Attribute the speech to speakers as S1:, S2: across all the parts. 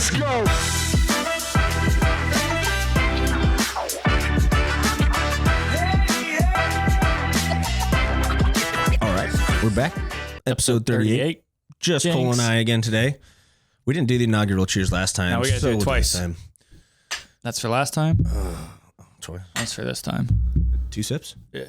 S1: Let's go.
S2: All right, we're back. Episode 38. Just
S3: Jinx.
S2: Cole and I again today. We didn't do the inaugural cheers last time.
S3: No, we gotta do it
S2: we'll
S3: twice.
S2: this time.
S3: That's for last time?
S2: Troy,
S3: That's for this time.
S2: 2 sips?
S3: Yeah.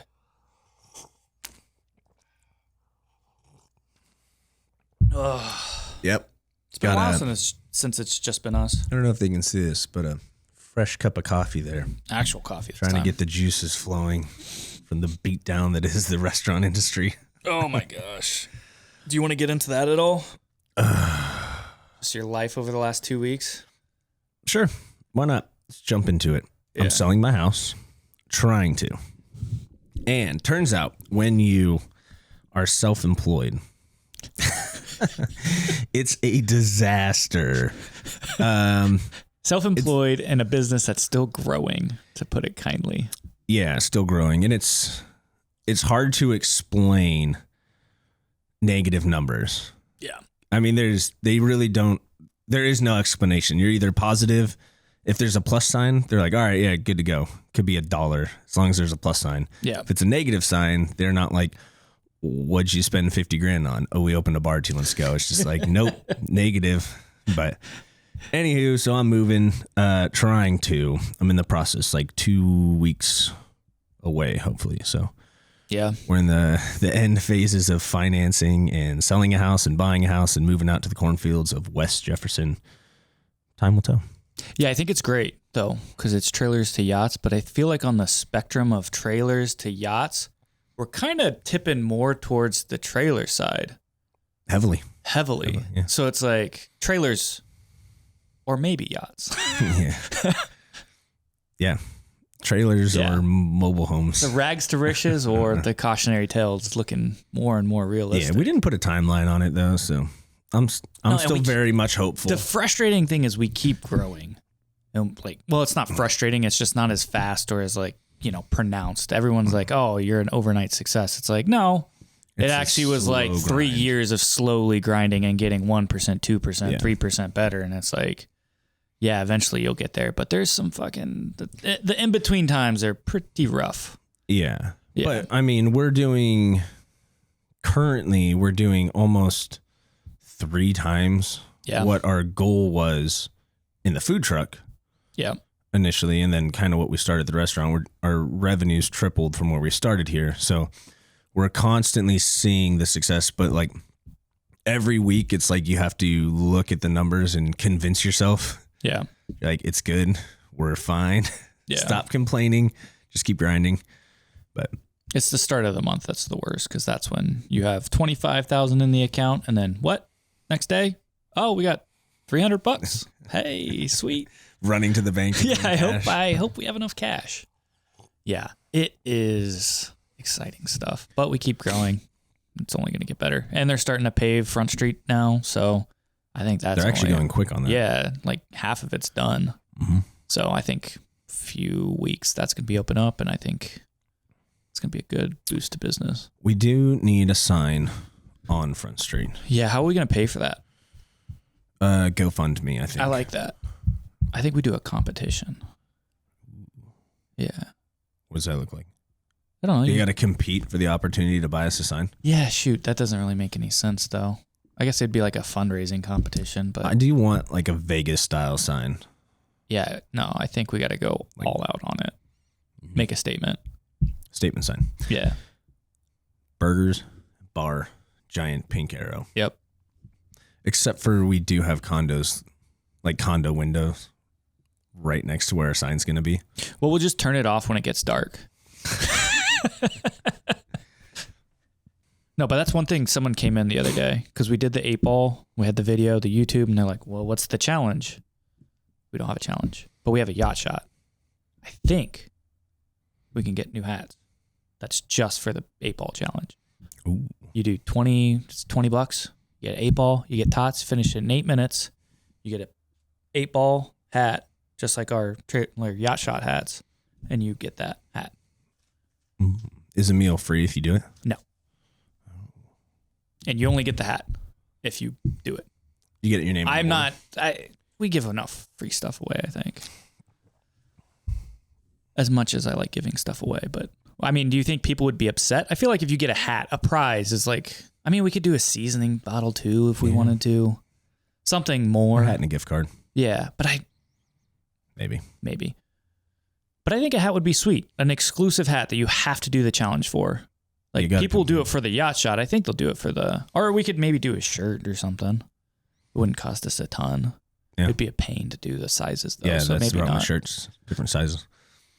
S2: Yep.
S3: It's been a while
S2: Got
S3: since it's just been us.
S2: I don't know if they can see this, but a fresh cup of coffee there.
S3: Actual coffee.
S2: Trying to get the juices flowing from the beatdown that is the restaurant industry.
S3: Oh my gosh. Do you want to get into that at all? Just your life over the last 2 weeks?
S2: Sure. Why not? Let's jump into it.
S3: Yeah.
S2: I'm selling my house. Trying to. And turns out when you are self-employed, it's a disaster.
S3: Self-employed and a business that's still growing, to put it kindly.
S2: Yeah, still growing. And it's hard to explain negative numbers.
S3: Yeah.
S2: I mean, there is no explanation. You're either positive. If there's a plus sign, they're like, all right, yeah, good to go. Could be $1 as long as there's a plus sign.
S3: Yeah.
S2: If it's a negative sign, they're not like, what'd you spend 50 grand on? Oh, we opened a bar too. Let's go. It's just like, nope, negative. But anywho, so I'm moving, I'm in the process, like 2 weeks away, hopefully. So
S3: Yeah.
S2: we're in the end phases of financing and selling a house and buying a house and moving out to the cornfields of West Jefferson. Time will tell.
S3: Yeah, I think it's great, though, because it's trailers to yachts. But I feel like on the spectrum of trailers to yachts, we're kind of tipping more towards the trailer side.
S2: Heavily. Yeah.
S3: So it's like trailers or maybe yachts.
S2: Yeah. Yeah. Trailers
S3: Yeah.
S2: or mobile homes.
S3: The rags to riches or the cautionary tales looking more and more realistic.
S2: Yeah, we didn't put a timeline on it though, so I'm still very much hopeful.
S3: The frustrating thing is we keep growing. And it's not frustrating. It's just not as fast or as pronounced. Everyone's like, oh, you're an overnight success. It's like, no, it
S2: It's a
S3: actually was like
S2: slow
S3: 3
S2: grind.
S3: years of slowly grinding and getting 1%, 2%,
S2: Yeah.
S3: 3% better. And it's like, yeah, eventually you'll get there. But there's some the in-between times are pretty rough.
S2: Yeah.
S3: Yeah.
S2: But I mean, we're doing almost 3 times
S3: Yeah.
S2: what our goal was in the food truck
S3: Yeah.
S2: initially, and then kind of what we started the restaurant. Our revenues tripled from where we started here. So we're constantly seeing the success, but like every week it's like you have to look at the numbers and convince yourself
S3: Yeah.
S2: like it's good. We're fine.
S3: Yeah.
S2: Stop complaining. Just keep grinding. But
S3: It's the start of the month that's the worst because that's when you have 25,000 in the account and then what? Next day? Oh, we got $300. Hey, sweet.
S2: running to the bank.
S3: Yeah, I hope we have enough cash. Yeah, it is exciting stuff, but we keep growing. It's only going to get better. And they're starting to pave Front Street now, so I think that's
S2: They're actually going quick on that.
S3: Yeah, like half of it's done.
S2: Mm-hmm.
S3: So I think a few weeks that's going to be open up, and I think it's going to be a good boost to business.
S2: We do need a sign on Front Street.
S3: Yeah, how are we going to pay for that?
S2: GoFundMe, I think.
S3: I like that. I think we do a competition. Yeah.
S2: What does that look like?
S3: I don't know.
S2: You got to compete for the opportunity to buy us a sign.
S3: Yeah, shoot. That doesn't really make any sense, though. I guess it'd be like a fundraising competition, but
S2: I do want like a Vegas style sign.
S3: yeah, no, I think we got to go all out on it. Make a statement.
S2: Statement sign.
S3: Yeah.
S2: Burgers, bar, giant pink arrow.
S3: Yep.
S2: Except for we do have condos, like condo windows right next to where our sign's going to be.
S3: Well, we'll just turn it off when it gets dark. No, but that's one thing. Someone came in the other day because we did the 8-ball. We had the video, the YouTube, and they're like, well, what's the challenge? We don't have a challenge, but we have a yacht shot. I think we can get new hats. That's just for the 8-ball challenge.
S2: Ooh.
S3: You do it's $20. You get an 8-ball, you get tots, finish it in 8 minutes. You get a 8-ball hat, just like our yacht shot hats, and you get that hat.
S2: Is a meal free if you do it?
S3: No. And you only get the hat if you do it.
S2: You get your name.
S3: I'm
S2: on
S3: not. we give enough free stuff away, I think. As much as I like giving stuff away, but I mean, do you think people would be upset? I feel like if you get a hat, a prize is like, I mean, we could do a seasoning bottle too if we wanted to. Something more.
S2: Or a hat and a gift card.
S3: Yeah, but
S2: Maybe.
S3: But I think a hat would be sweet. An exclusive hat that you have to do the challenge for. Like, people do it for the yacht shot. I think they'll do it for or we could maybe do a shirt or something. It wouldn't cost us a ton. Yeah. It'd be a pain to do the sizes though.
S2: Yeah,
S3: so
S2: that's
S3: maybe not.
S2: Shirts, different sizes.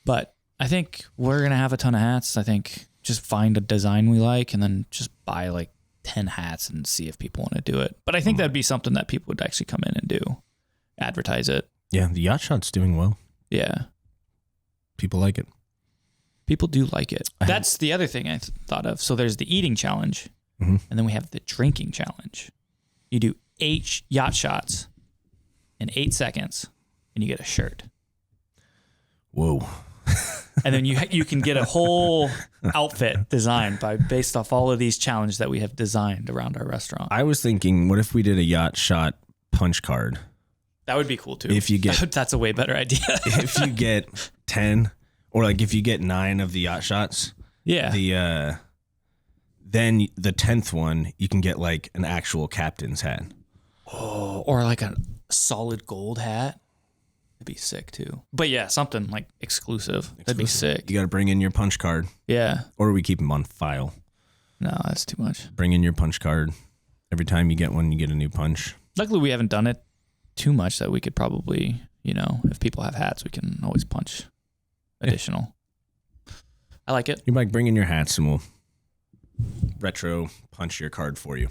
S3: But I think we're going to have a ton of hats. I think just find a design we like and then just buy like 10 hats and see if people want to do it. But I think that'd be something that people would actually come in and do. Advertise it.
S2: Yeah, the yacht shot's doing well.
S3: Yeah.
S2: People like it.
S3: People do like it. That's the other thing I thought of. So there's the eating challenge, and then we have the drinking challenge. You do 8 yacht shots in 8 seconds, and you get a shirt.
S2: Whoa.
S3: And then you can get a whole outfit designed based off all of these challenges that we have designed around our restaurant.
S2: I was thinking, what if we did a yacht shot punch card?
S3: That would be cool too.
S2: If you get,
S3: that's a way better idea.
S2: If you get 10, or like if you get 9 of the yacht shots, then the 10th one you can get like an actual captain's hat.
S3: Oh, or like a solid gold hat. That'd be sick too. But yeah, something like exclusive. That'd be sick.
S2: You got to bring in your punch card.
S3: Yeah.
S2: Or we keep them on file.
S3: No, that's too much.
S2: Bring in your punch card. Every time you get one, you get a new punch.
S3: Luckily, we haven't done it too much that we could probably, if people have hats, we can always punch additional. I like it.
S2: You might bring in your hats and we'll retro punch your card for you.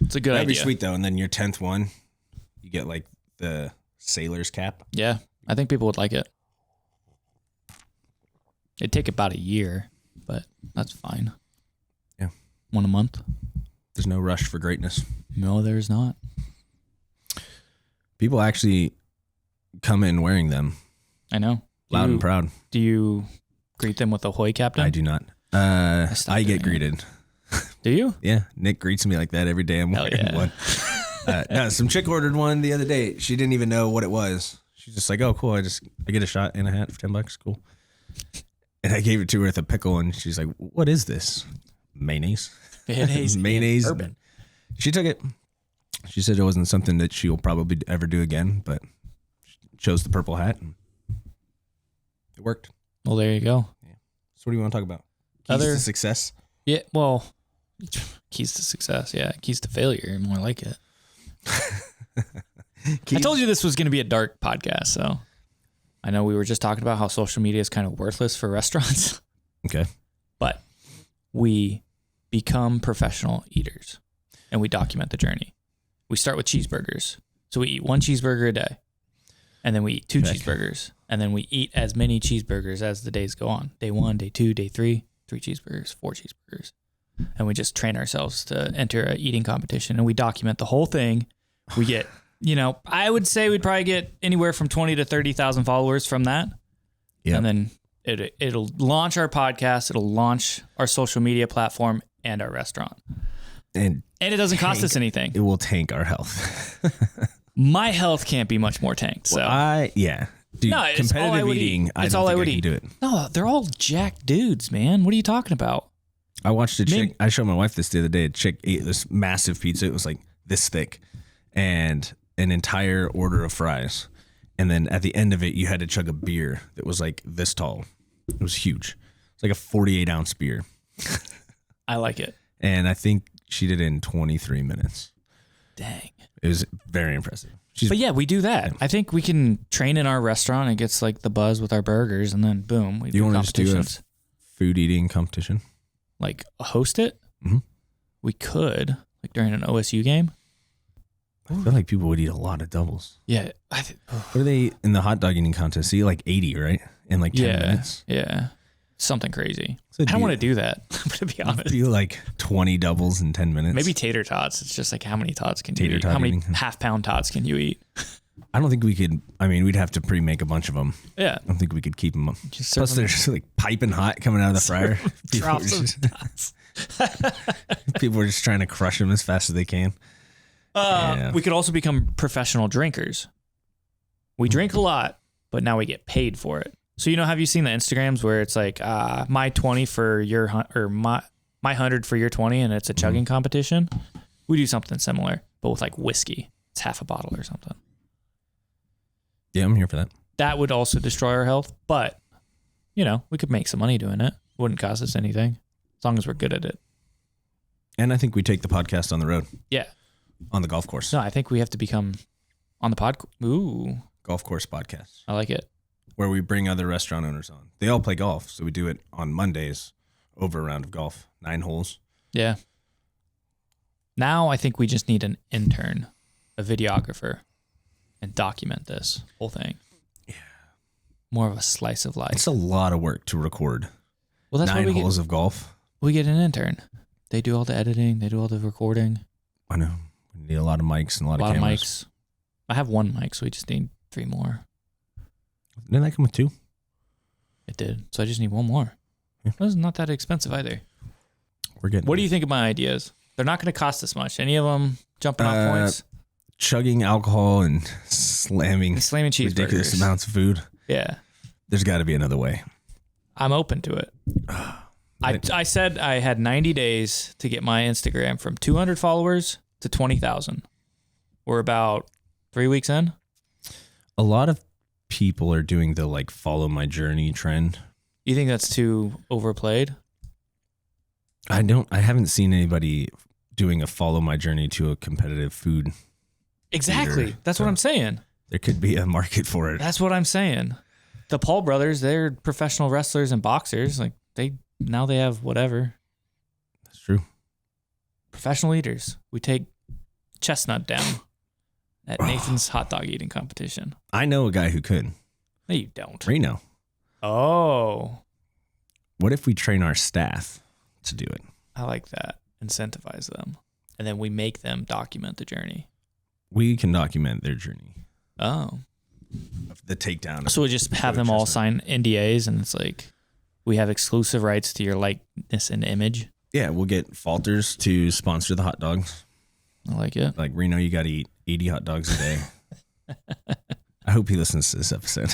S3: It's a good idea.
S2: That'd be sweet though. And then your 10th one, you get like the sailor's cap.
S3: Yeah, I think people would like it. It'd take about a year, but that's fine.
S2: Yeah.
S3: One a month.
S2: There's no rush for greatness.
S3: No, there's not.
S2: People actually come in wearing them.
S3: I know.
S2: Loud and proud.
S3: Do you greet them with "Ahoy, Captain"?
S2: I do not. I get greeted.
S3: Do you?
S2: Yeah. Nick greets me like that every day I'm wearing one. No, some chick ordered one the other day. She didn't even know what it was. She's just like, "Oh, cool. I get a shot and a hat for $10. Cool." And I gave it to her with a pickle, and she's like, "What is this? Mayonnaise? Mayonnaise?
S3: Bourbon."
S2: She took it. She said it wasn't something that she'll probably ever do again, but she chose the purple hat, and it worked.
S3: Well, there you go.
S2: Yeah. So, what do you want to talk about? Keys to success?
S3: Yeah. Well, keys to success. Yeah. Keys to failure. More like it. I told you this was going to be a dark podcast, so I know we were just talking about how social media is kind of worthless for restaurants.
S2: Okay.
S3: But we become professional eaters and we document the journey. We start with cheeseburgers. So we eat 1 cheeseburger a day, and then we eat 2 cheeseburgers, and then we eat as many cheeseburgers as the days go on. Day 1, day 2, day 3, 3 cheeseburgers, 4 cheeseburgers. And we just train ourselves to enter an eating competition, and we document the whole thing. We get, I would say we'd probably get anywhere from 20 to 30,000 followers from that. Yeah. And then it'll launch our podcast. It'll launch our social media platform and our restaurant. And it doesn't cost us anything.
S2: It will tank our health.
S3: My health can't be much more tanked. So
S2: Dude, no, competitive eating,
S3: it's all I would eat. Do it. No, they're all jacked dudes, man. What are you talking about?
S2: I watched a chick. I showed my wife this the other day. A chick ate this massive pizza. It was like this thick, and an entire order of fries. And then at the end of it, you had to chug a beer that was like this tall. It was huge. It's like a 48-ounce beer.
S3: I like it.
S2: And I think she did it in 23 minutes.
S3: Dang.
S2: It was very impressive.
S3: But yeah, we do that. I think we can train in our restaurant. It gets like the buzz with our burgers, and then boom, we do competitions.
S2: Do a food eating competition?
S3: Like host it?
S2: Mm-hmm.
S3: We could, like during an OSU game.
S2: I feel like people would eat a lot of doubles.
S3: Yeah.
S2: What are they in the hot dog eating contest? See, like 80, right? In like 10 minutes?
S3: Yeah. Something crazy. I don't want to do that, to be honest.
S2: Do like 20 doubles in 10 minutes?
S3: Maybe tater tots. It's just like, how many tots can you eat? How many half-pound tots can you eat?
S2: I don't think we could. I mean, we'd have to pre-make a bunch of them.
S3: Yeah.
S2: I don't think we could keep them up. Plus, they're just like piping hot coming out of the fryer. People are just trying to crush them as fast as they can.
S3: We could also become professional drinkers. We drink a lot, but now we get paid for it. So, have you seen the Instagrams where it's like my 20 for your or my 100 for your 20 and it's a chugging competition? We do something similar, but with like whiskey. It's half a bottle or something.
S2: Yeah, I'm here for that.
S3: That would also destroy our health, but we could make some money doing it. Wouldn't cost us anything as long as we're good at it.
S2: And I think we take the podcast on the road.
S3: Yeah.
S2: On the golf course.
S3: No, I think we have to become on the pod. Ooh.
S2: Golf course podcast.
S3: I like it.
S2: Where we bring other restaurant owners on. They all play golf, so we do it on Mondays over a round of golf. 9 holes.
S3: Yeah. Now I think we just need an intern, a videographer, and document this whole thing. Yeah. More of a slice of life.
S2: It's a lot of work to record.
S3: Well, that's
S2: 9
S3: why
S2: holes of golf.
S3: We get an intern. They do all the editing. They do all the recording.
S2: I know. We need a lot of mics and a lot of cameras.
S3: Mics. I have 1 mic, so we just need 3 more.
S2: Didn't that come with 2?
S3: It did. So I just need 1 more. Yeah. That's not that expensive either.
S2: We're getting.
S3: What do you think of my ideas? They're not going to cost us much. Any of them jumping off points?
S2: Chugging alcohol and slamming
S3: cheeseburgers.
S2: Ridiculous amounts of food.
S3: Yeah.
S2: There's got to be another way.
S3: I'm open to it. I said I had 90 days to get my Instagram from 200 followers to 20,000. We're about 3 weeks in.
S2: A lot of people are doing the like follow my journey trend.
S3: You think that's too overplayed?
S2: I haven't seen anybody doing a follow my journey to a competitive food.
S3: Exactly. Theater. That's what I'm saying.
S2: There could be a market for it.
S3: That's what I'm saying. The Paul brothers, they're professional wrestlers and boxers. Like they have whatever.
S2: That's true.
S3: Professional eaters. We take Chestnut down at Nathan's hot dog eating competition.
S2: I know a guy who could.
S3: No, you don't.
S2: Reno.
S3: Oh.
S2: What if we train our staff to do it?
S3: I like that. Incentivize them. And then we make them document the journey.
S2: We can document their journey.
S3: Oh.
S2: Of the takedown.
S3: So we just have them all sign NDAs and it's like, we have exclusive rights to your likeness and image.
S2: Yeah, we'll get Falters to sponsor the hot dogs.
S3: I like it.
S2: Like, Reno, you got to eat 80 hot dogs a day. I hope he listens to this episode.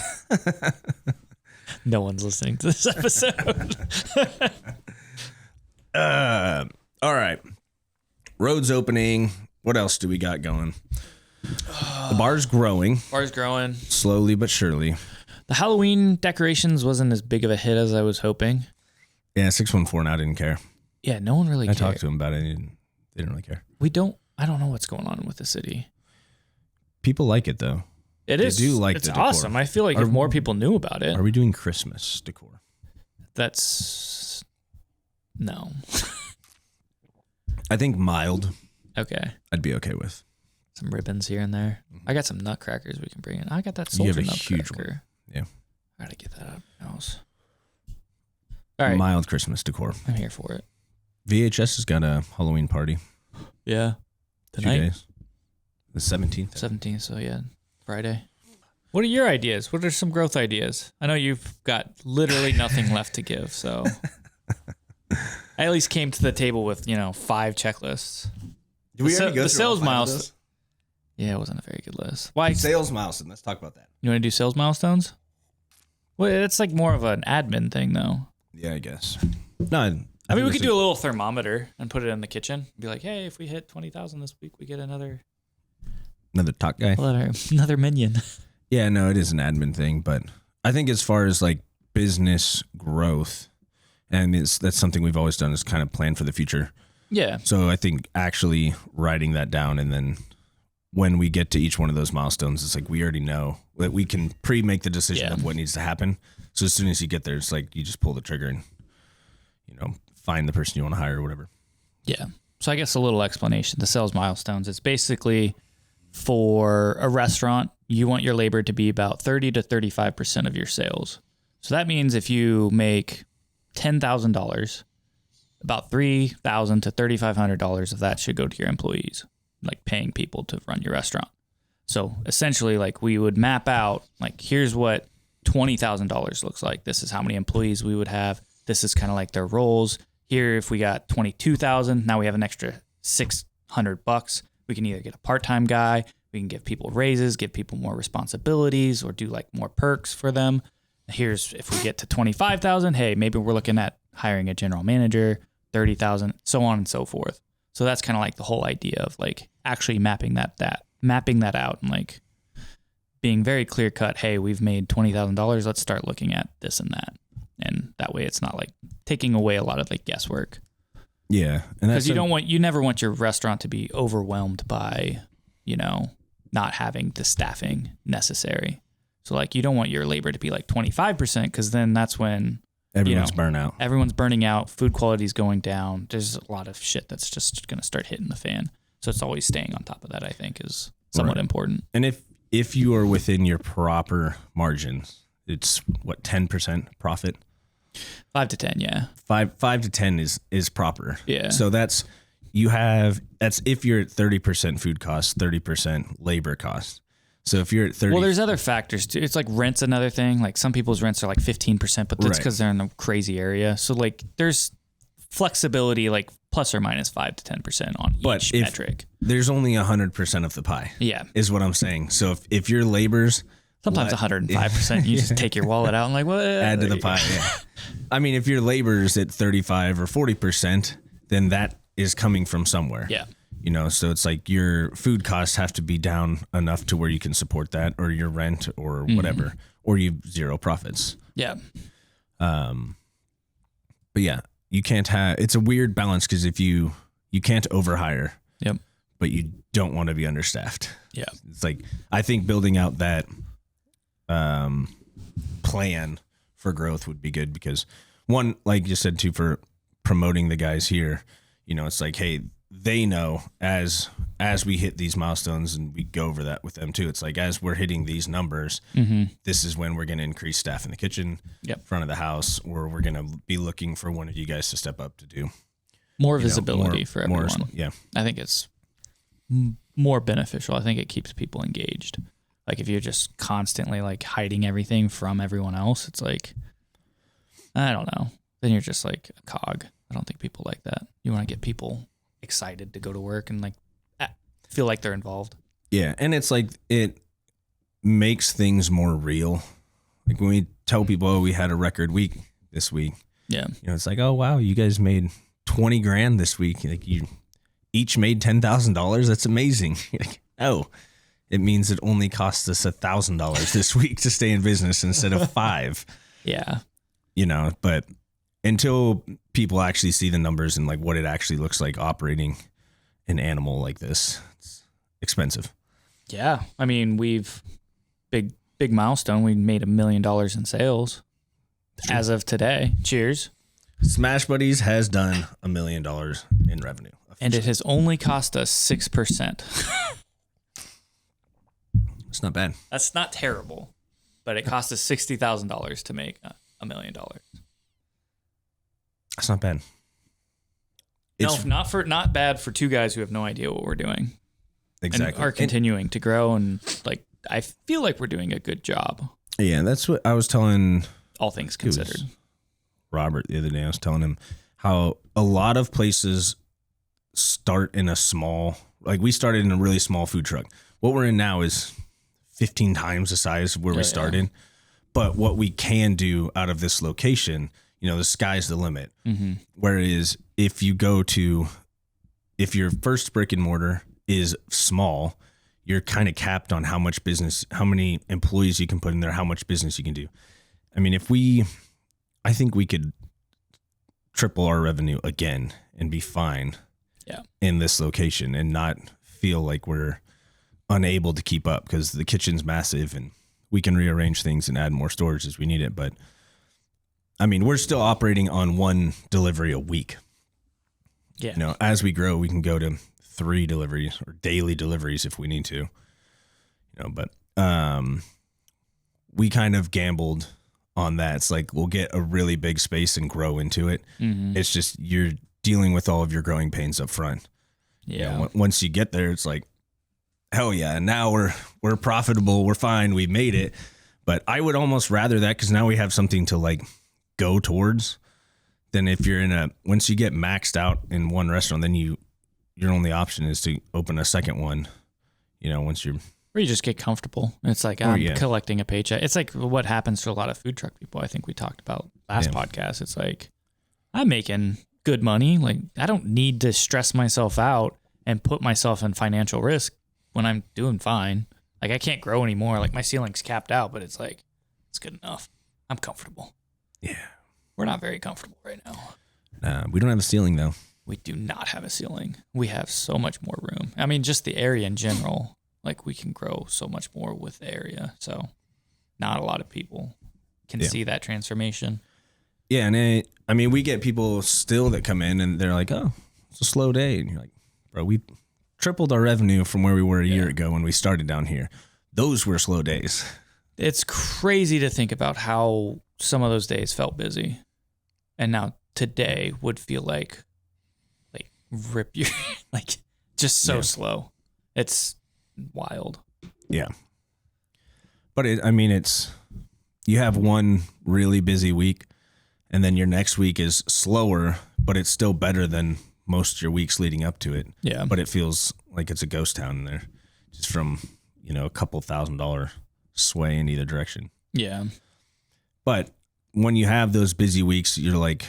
S3: No one's listening to this episode.
S2: All right. Road's opening. What else do we got going? The bar's growing.
S3: Bar's growing.
S2: Slowly but surely.
S3: The Halloween decorations wasn't as big of a hit as I was hoping.
S2: Yeah, 614 now didn't care.
S3: Yeah, no one really cared.
S2: I talked to him about it. They didn't really care.
S3: I don't know what's going on with the city.
S2: People like it, though.
S3: They do like
S2: the
S3: decor. It's
S2: awesome.
S3: I feel like if more people knew about it.
S2: Are we doing Christmas decor?
S3: That's... No.
S2: I think mild.
S3: Okay.
S2: I'd be okay with.
S3: Some ribbons here and there. I got some nutcrackers we can bring in. I got that
S2: you have
S3: soldier
S2: a
S3: nutcracker.
S2: huge one. Yeah.
S3: I gotta get that out of my house. All right.
S2: Mild Christmas decor.
S3: I'm here for it.
S2: VHS has got a Halloween party.
S3: Yeah. Tonight?
S2: 2 days. The 17th.
S3: 17th, so yeah. Friday. What are your ideas? What are some growth ideas? I know you've got literally nothing left to give, so I at least came to the table with, 5 checklists.
S2: Did we already go
S3: the
S2: through
S3: sales
S2: all 5 of
S3: milestones?
S2: those?
S3: Yeah, it wasn't a very good list. Why?
S2: Sales milestone. Let's talk about that.
S3: You want to do sales milestones? Well, it's like more of an admin thing, though.
S2: Yeah, I guess. No,
S3: I mean, we could do a little thermometer and put it in the kitchen. Be like, hey, if we hit 20,000 this week, we get another
S2: talk guy.
S3: Another minion.
S2: Yeah, no, it is an admin thing, but I think as far as like business growth, and that's something we've always done is kind of plan for the future.
S3: Yeah.
S2: So I think actually writing that down, and then when we get to each one of those milestones, it's like we already know that we can pre-make the decision of what needs to happen. So as soon as you get there, it's like you just pull the trigger and find the person you want to hire or whatever.
S3: Yeah. So I guess a little explanation. The sales milestones, it's basically for a restaurant, you want your labor to be about 30 to 35% of your sales. So that means if you make $10,000, about $3,000 to $3,500 of that should go to your employees, like paying people to run your restaurant. So essentially, like we would map out, like here's what $20,000 looks like. This is how many employees we would have. This is kind of like their roles. Here, if we got 22,000, now we have an extra $600. We can either get a part-time guy, We can give people raises, give people more responsibilities, or do like more perks for them. Here's if we get to 25,000, hey, maybe we're looking at hiring a general manager, 30,000, so on and so forth. So that's kind of like the whole idea of like actually mapping that out and like being very clear cut. Hey, we've made $20,000. Let's start looking at this and that. And that way it's not like taking away a lot of like guesswork.
S2: Yeah.
S3: Because you never want your restaurant to be overwhelmed by, not having the staffing necessary. So like you don't want your labor to be like 25% because then that's when
S2: everyone's burnout.
S3: Everyone's burning out. Food quality is going down. There's a lot of shit that's just going to start hitting the fan. So it's always staying on top of that, I think, is somewhat important.
S2: And if you are within your proper margins, it's what, 10% profit?
S3: 5 to 10, yeah. 5
S2: to 10 is proper.
S3: Yeah.
S2: So that's if you're at 30% food costs, 30% labor costs. So if you're at 30,
S3: well, there's other factors too. It's like rent's another thing. Like some people's rents are like 15%, but that's because they're in a crazy area. So like there's flexibility, like plus or minus 5 to 10% on each metric.
S2: There's only 100% of the pie.
S3: Yeah,
S2: is what I'm saying. So if your labor's
S3: sometimes 105%, you just take your wallet out and like what?
S2: Add to the pie. Yeah. I mean, if your labor's at 35 or 40%, then that is coming from somewhere.
S3: Yeah.
S2: So it's like your food costs have to be down enough to where you can support that, or your rent or whatever, or you have zero profits.
S3: Yeah.
S2: But yeah, you can't it's a weird balance because if you can't overhire.
S3: Yep.
S2: But you don't want to be understaffed.
S3: Yeah.
S2: It's like, I think building out that plan for growth would be good because one, like you said too, for promoting the guys here, it's like, hey, they know as we hit these milestones and we go over that with them too. It's like, as we're hitting these numbers, this is when we're going to increase staff in the kitchen, front of the house, or we're going to be looking for one of you guys to step up to do
S3: more visibility for everyone.
S2: Yeah.
S3: I think it's more beneficial. I think it keeps people engaged. Like if you're just constantly like hiding everything from everyone else, it's like, I don't know. Then you're just like a cog. I don't think people like that. You want to get people excited to go to work and like feel like they're involved.
S2: Yeah. And it's like, it makes things more real. Like when we tell people, oh, we had a record week this week.
S3: Yeah.
S2: It's like, oh, wow, you guys made 20 grand this week. Like you each made $10,000. That's amazing. Like, oh, it means it only cost us $1,000 this week to stay in business instead of $5.
S3: Yeah.
S2: But until people actually see the numbers and like what it actually looks like operating an animal like this, it's expensive.
S3: Yeah. I mean, we've big milestone. We made $1 million in sales as of today. Cheers.
S2: Smash Buddies has done $1 million in revenue.
S3: And it has only cost us 6%.
S2: It's not bad.
S3: That's not terrible, but it cost us $60,000 to make $1 million.
S2: That's not bad.
S3: Not bad for two guys who have no idea what we're doing.
S2: Exactly.
S3: And are continuing to grow, and like I feel like we're doing a good job.
S2: Yeah, that's what I was telling.
S3: All things considered.
S2: Robert the other day, I was telling him how a lot of places start in a small, like we started in a really small food truck. What we're in now is 15 times the size of where we started. Yeah. But what we can do out of this location, the sky's the limit. Mm-hmm. Whereas if your first brick and mortar is small, you're kind of capped on how many employees you can put in there, how much business you can do. I mean, I think we could triple our revenue again and be fine in this location and not feel like we're unable to keep up because the kitchen's massive and we can rearrange things and add more storage as we need it. But I mean, we're still operating on 1 delivery a week.
S3: Yeah.
S2: As we grow, we can go to 3 deliveries or daily deliveries if we need to, but we kind of gambled on that. It's like, we'll get a really big space and grow into it. Mm-hmm. It's just, you're dealing with all of your growing pains up front.
S3: Yeah.
S2: Once you get there, it's like, hell yeah. Now we're profitable. We're fine. We made it. But I would almost rather that, because now we have something to like go towards, than if you're once you get maxed out in one restaurant, then your only option is to open a second one, once you're,
S3: or you just get comfortable. It's like I'm collecting a paycheck. It's like what happens to a lot of food truck people. I think we talked about last podcast. It's like I'm making good money. Like I don't need to stress myself out and put myself in financial risk when I'm doing fine. Like I can't grow anymore. Like my ceiling's capped out, but it's like, it's good enough. I'm comfortable.
S2: Yeah.
S3: We're not very comfortable right now.
S2: We don't have a ceiling though.
S3: We do not have a ceiling. We have so much more room. I mean, just the area in general, like we can grow so much more with the area. So not a lot of people can see that transformation.
S2: Yeah. And we get people still that come in and they're like, oh, it's a slow day. And you're like, bro, we tripled our revenue from where we were a year ago when we started down here. Those were slow days.
S3: It's crazy to think about how some of those days felt busy. And now today would feel like rip your, like just so slow. It's wild.
S2: Yeah. But it's, you have one really busy week and then your next week is slower, but it's still better than most of your weeks leading up to it.
S3: Yeah.
S2: But it feels like it's a ghost town in there just from, a couple $1,000 sway in either direction.
S3: Yeah.
S2: But when you have those busy weeks, you're like,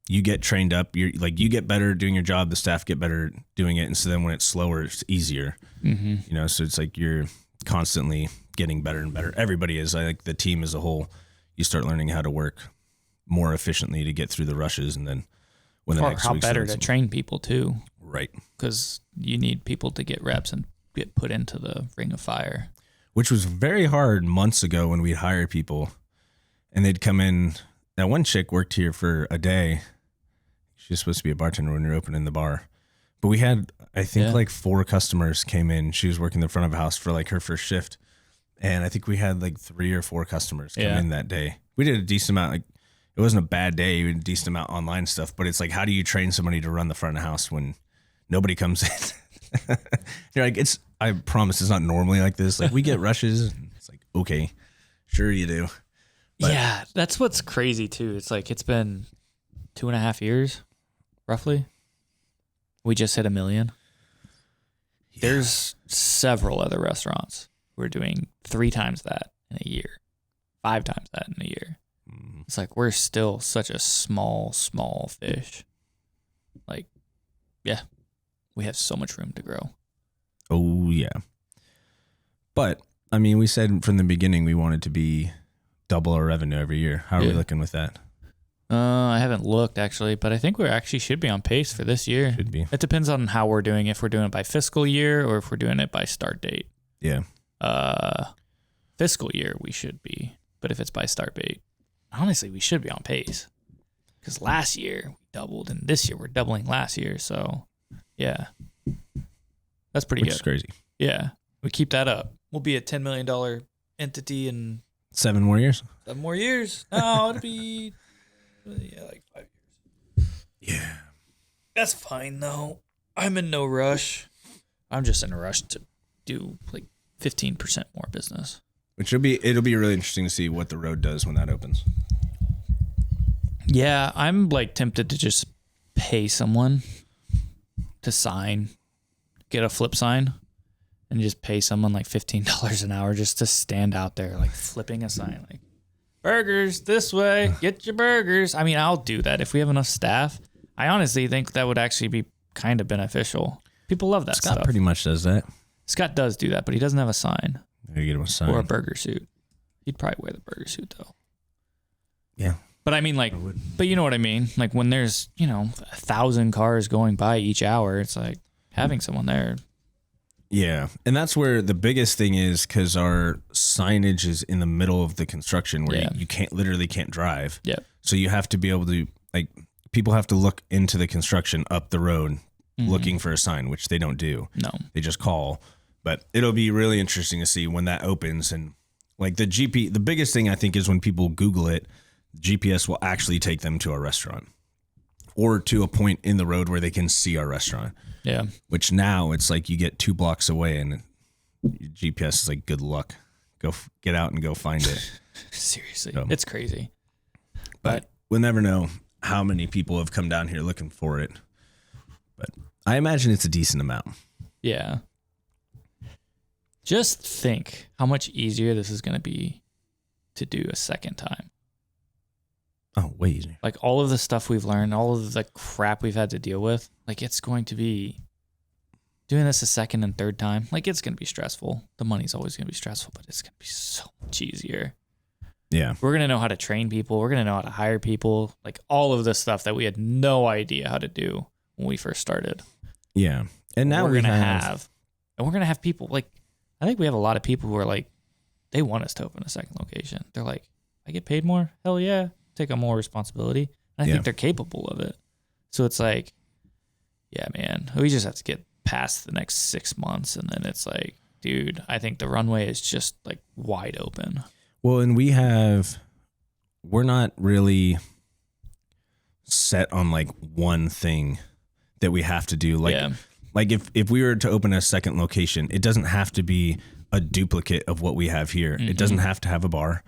S2: you get trained up. You're like, you get better doing your job. The staff get better doing it. And so then when it's slower, it's easier, so it's like you're constantly getting better and better. Everybody is. I think the team as a whole, you start learning how to work more efficiently to get through the rushes. And then when the next
S3: how
S2: week
S3: better
S2: starts,
S3: to train people too.
S2: Right.
S3: Because you need people to get reps and get put into the ring of fire.
S2: Which was very hard months ago when we'd hire people and they'd come in. That one chick worked here for a day. She was supposed to be a bartender when you're opening the bar. But we had, I think, like 4 customers came in. She was working in the front of the house for like her first shift. And I think we had like 3 or 4 customers come in that day. We did a decent amount. Like it wasn't a bad day. We did a decent amount online stuff. But it's like, how do you train somebody to run the front of the house when nobody comes in? You're like, I promise it's not normally like this. Like we get rushes. It's like, okay, sure you do. But
S3: yeah, that's what's crazy too. It's like it's been 2.5 years, roughly. We just hit 1 million. Yeah. There's several other restaurants who are doing 3 times that in a year, 5 times that in a year. Mm. It's like we're still such a small fish. Like, yeah, we have so much room to grow.
S2: Oh, yeah. But, we said from the beginning we wanted to be double our revenue every year. How are we looking with that?
S3: I haven't looked, actually, but I think we actually should be on pace for this year.
S2: Should be.
S3: It depends on how we're doing, if we're doing it by fiscal year or if we're doing it by start date.
S2: Yeah.
S3: Fiscal year, we should be. But if it's by start date, honestly, we should be on pace. Because last year, we doubled, and this year, we're doubling last year. So, yeah. That's pretty good.
S2: Which is crazy.
S3: Yeah. We keep that up. We'll be a $10 million entity in
S2: 7 more years.
S3: 7 more years. No, it'll be like 5 years.
S2: Yeah.
S3: That's fine though. I'm in no rush. I'm just in a rush to do like 15% more business.
S2: Which it'll be really interesting to see what the road does when that opens.
S3: Yeah, I'm like tempted to just pay someone to sign, get a flip sign, and just pay someone like $15 an hour just to stand out there like flipping a sign like, burgers this way, get your burgers. I'll do that if we have enough staff. I honestly think that would actually be kind of beneficial. People love that stuff.
S2: Scott pretty much does that.
S3: Scott does do that, but he doesn't have a sign.
S2: You get him a sign.
S3: Or a burger suit. He'd probably wear the burger suit though.
S2: Yeah.
S3: But but you know what I mean? Like when there's, 1,000 cars going by each hour, it's like having someone there.
S2: Yeah. And that's where the biggest thing is, because our signage is in the middle of the construction where you literally can't drive.
S3: Yeah.
S2: So you have to be able to, like, people have to look into the construction up the road looking for a sign, which they don't do.
S3: No.
S2: They just call. But it'll be really interesting to see when that opens. And like the biggest thing I think is when people Google it, GPS will actually take them to our restaurant or to a point in the road where they can see our restaurant.
S3: Yeah. Which
S2: now it's like you get 2 blocks away and GPS is like, good luck. Go get out and go find it.
S3: Seriously. So, it's crazy.
S2: But we'll never know how many people have come down here looking for it. But I imagine it's a decent amount.
S3: Yeah. Just think how much easier this is going to be to do a second time.
S2: Oh, way easier.
S3: Like all of the stuff we've learned, all of the crap we've had to deal with, like it's going to be doing this a second and third time. Like it's going to be stressful. The money's always going to be stressful, but it's going to be so much easier.
S2: Yeah.
S3: We're going to know how to train people. We're going to know how to hire people. Like all of this stuff that we had no idea how to do when we first started.
S2: Yeah. And now
S3: we're going to have people like, I think we have a lot of people who are like, they want us to open a second location. They're like, I get paid more? Hell yeah. Take on more responsibility. And I think they're capable of it. So it's like, yeah, man, we just have to get past the next 6 months. And then it's like, dude, I think the runway is just like wide open.
S2: Well, and we're not really set on like one thing that we have to do. Like if we were to open a second location, it doesn't have to be a duplicate of what we have here. Mm-hmm. It doesn't have to have a bar.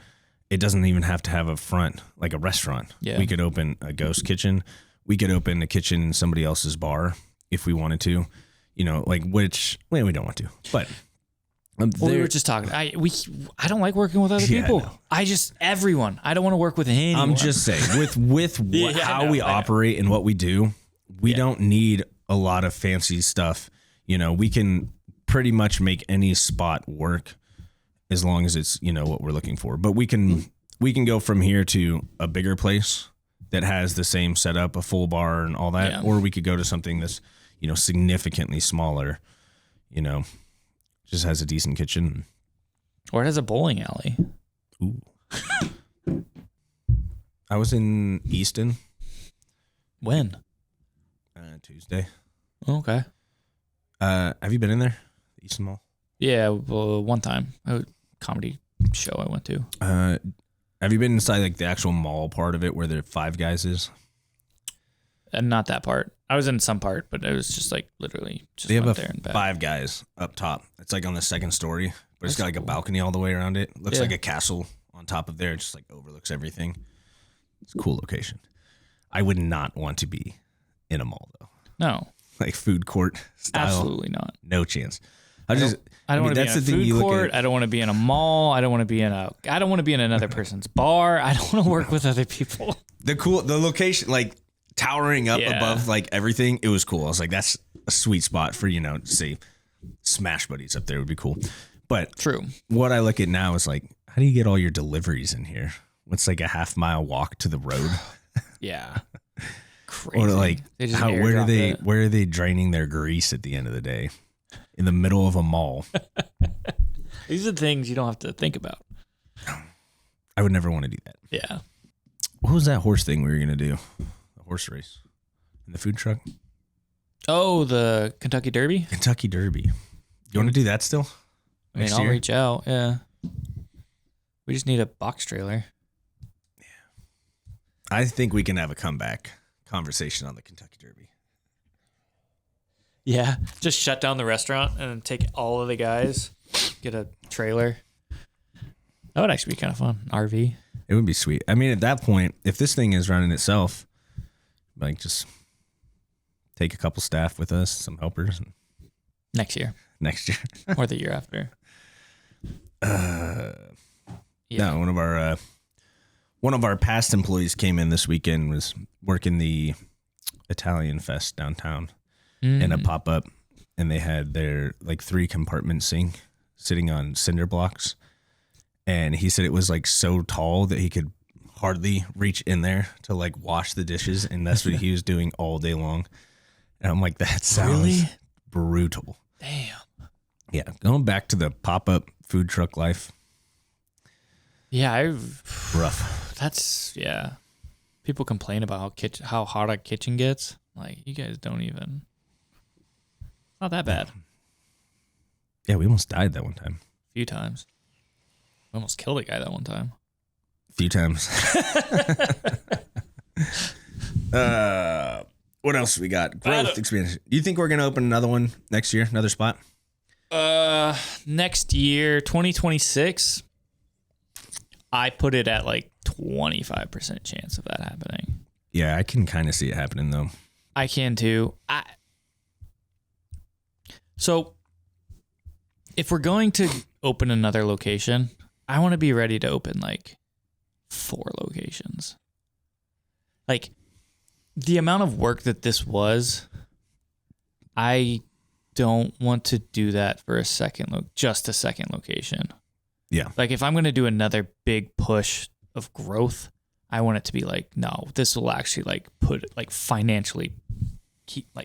S2: It doesn't even have to have a front, like a restaurant. Yeah. We could open a ghost kitchen. We could open a kitchen in somebody else's bar if we wanted to, we don't want to, but
S3: we were just talking. I don't like working with other people. No. Everyone. I don't want to work with anyone.
S2: I'm just saying how we operate and what we do, we don't need a lot of fancy stuff. We can pretty much make any spot work as long as it's, what we're looking for. But we can go from here to a bigger place that has the same setup, a full bar and all that. Yeah. Or we could go to something that's, significantly smaller, just has a decent kitchen.
S3: Or it has a bowling alley.
S2: Ooh. I was in Easton.
S3: When?
S2: Tuesday.
S3: Okay.
S2: Have you been in there? The Easton Mall?
S3: Yeah, well, one time. A comedy show I went to.
S2: Have you been inside like the actual mall part of it where the Five Guys is?
S3: Not that part. I was in some part, but it was just like literally just
S2: they have
S3: there and back.
S2: Five Guys up top. It's like on the second story, but it's got like a balcony all the way around it. It looks like a castle on top of there. It just like overlooks everything. It's a cool location. I would not want to be in a mall though.
S3: No.
S2: Like food court style.
S3: Absolutely not.
S2: No chance.
S3: I don't want to be in a food court. I don't want to be in a mall. I don't want to be in another person's bar. I don't want to work with other people.
S2: The location, like towering up above like everything, it was cool. I was like, that's a sweet spot for, say Smash Buddies up there would be cool. But
S3: true.
S2: What I look at now is like, how do you get all your deliveries in here? What's like a half-mile walk to the road?
S3: Yeah. Crazy.
S2: Or like, where are they draining their grease at the end of the day? In the middle of a mall.
S3: These are things you don't have to think about.
S2: I would never want to do that.
S3: Yeah.
S2: What was that horse thing we were going to do? The horse race in the food truck?
S3: Oh, the Kentucky Derby?
S2: Kentucky Derby. You want to do that still?
S3: I'll reach out. Yeah. We just need a box trailer.
S2: Yeah. I think we can have a comeback conversation on the Kentucky Derby.
S3: Yeah, just shut down the restaurant and take all of the guys, get a trailer. That would actually be kind of fun. RV.
S2: It would be sweet. I mean, at that point, if this thing is running itself, like just take a couple staff with us, some helpers. And
S3: next year. Or the year after.
S2: No, one of our past employees came in this weekend, was working the Italian Fest downtown. In a pop-up, and they had their like 3-compartment sink sitting on cinder blocks, and he said it was like so tall that he could hardly reach in there to like wash the dishes, and that's what he was doing all day long. And I'm like, that sounds brutal.
S3: Damn.
S2: Yeah, going back to the pop-up food truck life.
S3: Yeah,
S2: rough.
S3: That's People complain about how hot a kitchen gets. Like, you guys don't even. Not that bad.
S2: Yeah, we almost died that one time.
S3: A few times. We almost killed a guy that one time.
S2: A few times. What else we got? Growth experience. Do you think we're going to open another one next year? Another spot?
S3: Next year, 2026, I put it at like 25% chance of that happening.
S2: Yeah, I can kind of see it happening though.
S3: I can too. So if we're going to open another location, I want to be ready to open like 4 locations. Like the amount of work that this was, I don't want to do that for just a second location.
S2: Yeah.
S3: Like if I'm going to do another big push of growth, I want it to be like, no, this will actually like financially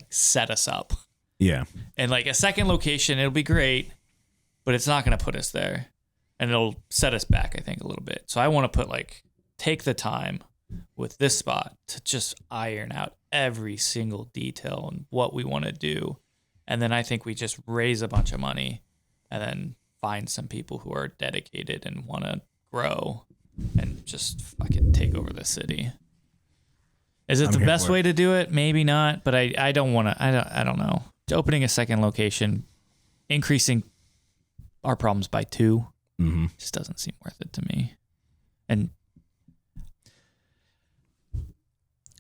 S3: set us up.
S2: Yeah.
S3: And like a second location, it'll be great, but it's not going to put us there. And it'll set us back, I think, a little bit. So I want to take the time with this spot to just iron out every single detail and what we want to do. And then I think we just raise a bunch of money and then find some people who are dedicated and want to grow and just fucking take over the city. Is it the best way to do it? Maybe not, but I don't want to, I don't know. Opening a second location, increasing our problems by 2, just doesn't seem worth it to me. And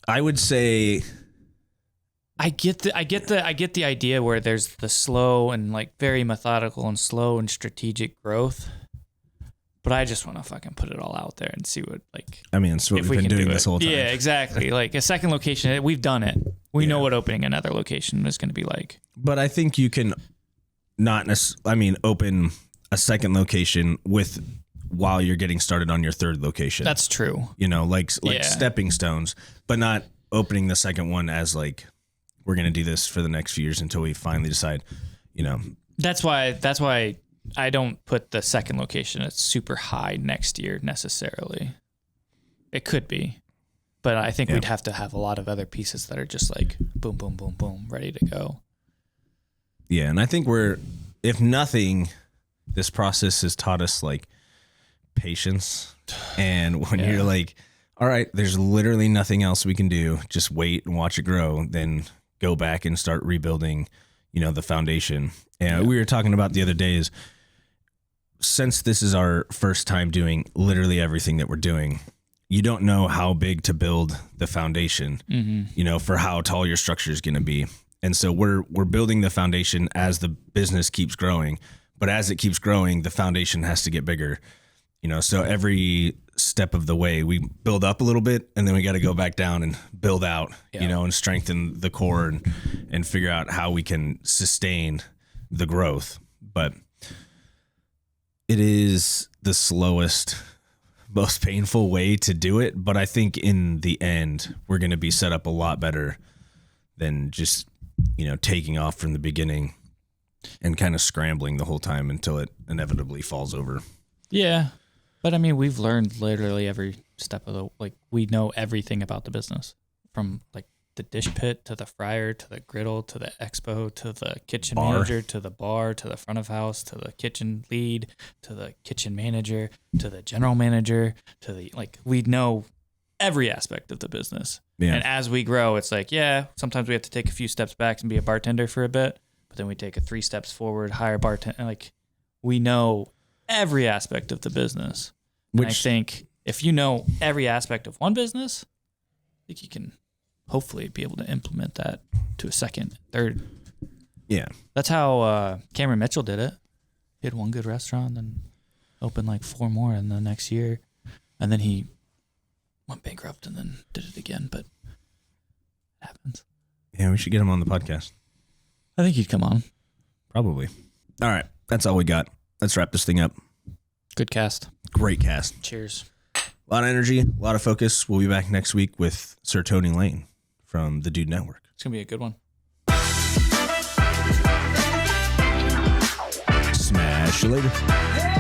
S2: I would say
S3: I get the idea where there's the slow and like very methodical and slow and strategic growth. But I just want to fucking put it all out there and see what
S2: it's what we've been doing this whole time.
S3: Yeah, exactly. Like a second location, we've done it. We know what opening another location is going to be like.
S2: But I think you can open a second location while you're getting started on your third location.
S3: That's true.
S2: Like stepping stones, but not opening the second one as like, we're going to do this for the next few years until we finally decide,
S3: That's why I don't put the second location at super high next year necessarily. It could be, but I think we'd have to have a lot of other pieces that are just like boom, boom, boom, boom, ready to go.
S2: Yeah. And I think if nothing, this process has taught us like patience. And when you're like, all right, there's literally nothing else we can do. Just wait and watch it grow. Then go back and start rebuilding, the foundation. And we were talking about the other day is, since this is our first time doing literally everything that we're doing, you don't know how big to build the foundation, for how tall your structure is going to be. And so we're building the foundation as the business keeps growing, but as it keeps growing, the foundation has to get bigger, so every step of the way we build up a little bit and then we got to go back down and build out, and strengthen the core and figure out how we can sustain the growth. But it is the slowest, most painful way to do it. But I think in the end, we're going to be set up a lot better than just, taking off from the beginning and kind of scrambling the whole time until it inevitably falls over.
S3: Yeah. But I mean, we've learned literally every step of we know everything about the business, from like the dish pit to the fryer to the griddle to the expo to the kitchen manager to the bar to the front of house to the kitchen lead to the kitchen manager to the general manager to the we know every aspect of the business. Yeah. And as we grow, it's like, sometimes we have to take a few steps back and be a bartender for a bit, but then we take 3 steps forward, hire bartender. We know every aspect of the business. Which I think if you know every aspect of one business, I think you can hopefully be able to implement that to a second, third.
S2: Yeah.
S3: That's how Cameron Mitchell did it. He had one good restaurant and opened 4 more in the next year. And then he went bankrupt and then did it again, but it happens.
S2: Yeah, we should get him on the podcast.
S3: I think he'd come on.
S2: Probably. All right. That's all we got. Let's wrap this thing up.
S3: Good cast.
S2: Great cast.
S3: Cheers.
S2: A lot of energy, a lot of focus. We'll be back next week with Sir Tony Lane from the Dude Network.
S3: It's going to be a good one.
S2: Smash you later.